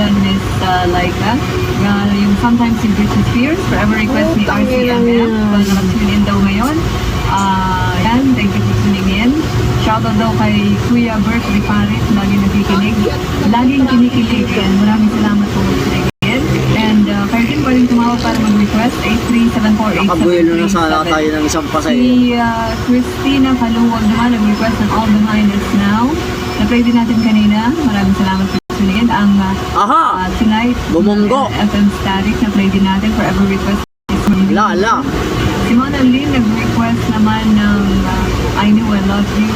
nandyan Miss Laika. Yung Sometimes in Britney Spears, Forever Request ni RCMF. Nakatune in daw ngayon. Yan, thank you for tuning in. Shoutout daw kay Kuya Bert Riparit, laging nakikinig. Laging kinikilig. Yan, maraming salamat po sa tuning in. And kayo din pwedeng tumawag para mag-request 83748. Nakabuelo na sana tayo ng isang pasay. Si Christina Kaluwag naman nag-request ng All the Mind Is Now. Na-play din natin kanina. Maraming salamat po sa tuning in. Ang Tonight, Bumunggo. FM Static na-play din natin. Forever Request is Lala. Si Mona Lynn nag-request naman ng I Knew I Love You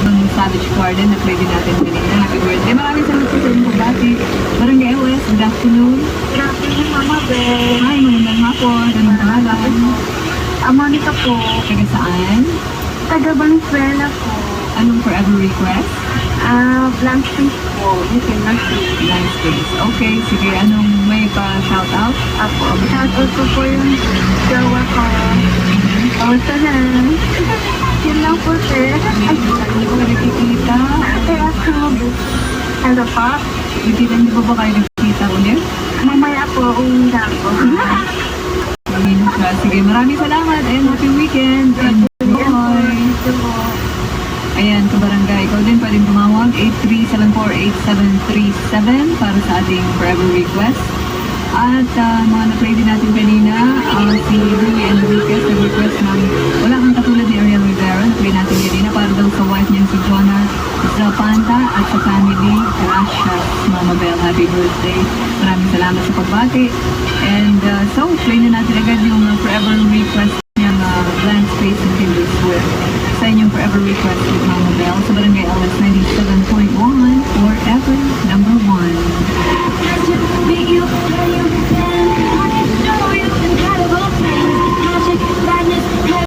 ng Savage Garden na play din natin kanina. Happy birthday. Maraming salamat po sa inyong pagbati. Barangay LS, good afternoon. Good afternoon, Mama Beth. Hi, magandang hapon. Anong pangalan? Monica po. Taga saan? Taga Valenzuela po. Anong forever request? Blank space po. You can not see. Blank space. Okay, sige. Anong may pa-shoutout? Apo. Shoutout po yung jowa ko. Kamusta na? Yun lang po, sir. Ay, Hindi ko na nakikita. kaya ako. Ano pa? Nakikita niyo ba kayo nakikita ulit? Mamaya po, uwihan ko. Ayun siya. Sige, maraming salamat and happy weekend. Enjoy. Ayan, kabarangay, ikaw din pwedeng tumawag 83748737 para sa ating forever request. At mga na-play din natin kanina, si Louie and Lucas nag-request ng wala kang katulad ni Ariel Rivera. Na-play natin kanina para daw sa wife niya si Jonah Zapanta at sa family. Gracias, Mama Bell. Happy birthday. Maraming salamat sa pagbati. And so, play na natin agad yung forever request niyang Blank Space and Taylor Swift sa inyong forever request with Mama Bell sa Barangay LS 97.1.